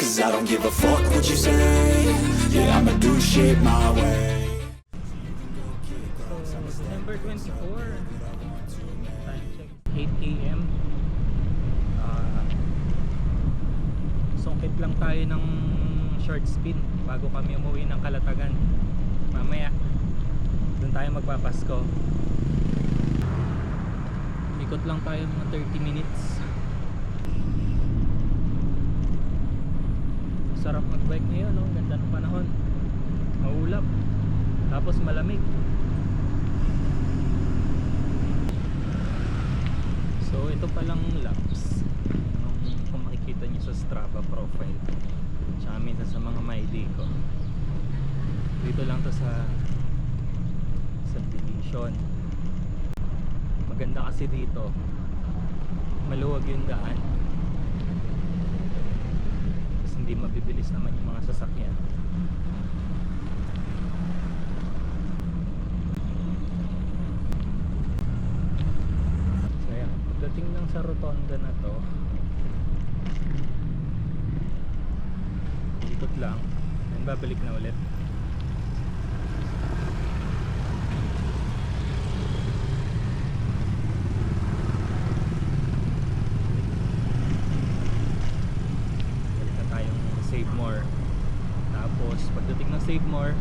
Cause I don't give a fuck what you say. Yeah, I'ma do shit my way. So, December 24, time check, 8 a.m. Sungkit lang tayo ng short spin bago kami umuwi ng Kalatagan. Mamaya doon tayo magpapasko. Ikot lang tayo mga 30 minutes. Sarap mag-bike ngayon, no? Ganda ng panahon, maulap, tapos malamig. So ito palang laps kung makikita nyo sa Strava profile tsaka minsan sa mga MyD ko. Dito lang to sa subdivision. Maganda kasi dito, maluwag yung daan, tapos hindi mabibilis naman yung mga sasakyan. So ayan, pagdating lang sa rotonda na to, ikot lang and babalik na ulit. Save More. Tapos pagdating ng Save More,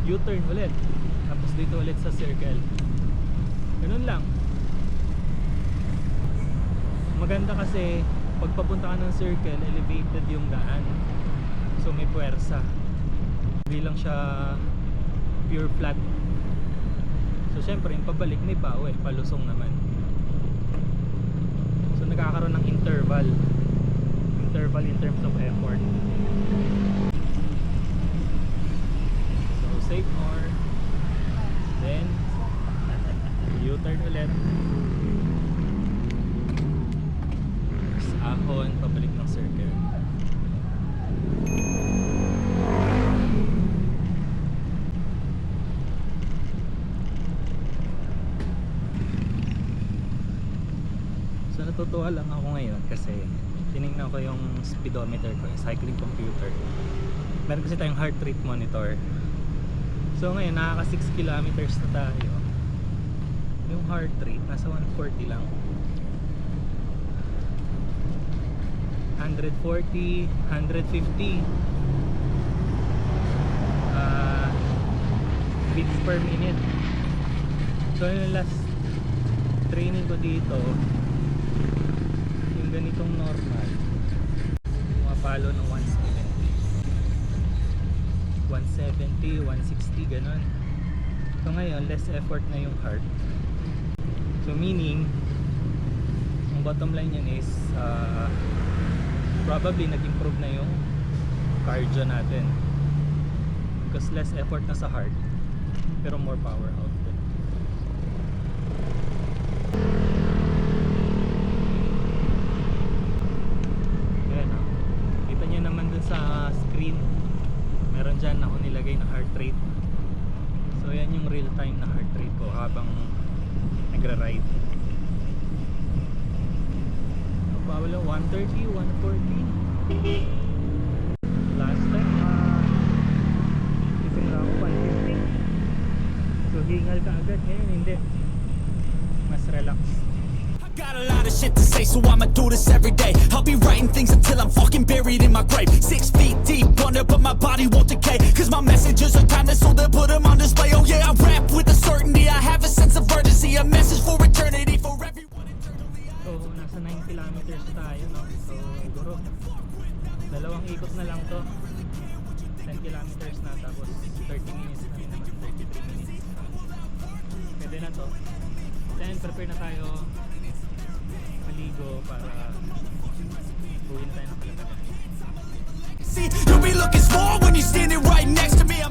U-turn ulit. Tapos dito ulit sa circle. Ganun lang. Maganda kasi pag papunta ka ng circle, elevated yung daan. So may puwersa. Hindi lang siya pure flat. So syempre yung pabalik may bawi, palusong naman. So nagkakaroon ng interval in terms of effort. So Save More, then U-turn ulit, tapos ahon, pabalik ng circle. So natutuwa lang ako ngayon kasi tinignan ko yung speedometer ko, yung cycling computer. Meron kasi tayong heart rate monitor. So ngayon nakaka 6 kilometers na tayo. Yung heart rate nasa 140 lang. 140, 150 beats per minute. So yung last training ko dito, yung ganitong normal, pumapalo ng 170, 160 ganun. So ngayon less effort na yung heart. So meaning ang bottom line yan is probably nag-improve na yung cardio natin because less effort na sa heart pero more power output. Naman dun sa screen meron dyan ako nilagay na heart rate. So yan yung real time na heart rate ko habang nagra-ride. Pawala 130, 140. Last time isang ako 150. So hingal ka agad, ngayon hindi, mas relax. Got a lot of shit to say, so I'ma do this every day. I'll be writing things until I'm fucking buried in my grave. 6 feet deep under, but my body won't decay. Cause my messages are timeless, so they'll put them on display. Oh yeah, I rap with a certainty, I have a sense of urgency. A message for eternity, for everyone eternally. So, nasa 9 kilometers tayo, no? So, siguro dalawang ikot na lang to. 10 kilometers na, tapos 30 minutes na rin naman, 33 minutes. Pwede na to. Then, prepare na tayo maligo para buuin tayo ng Kalatagan. See, you'll be looking small when you're standing right next to me.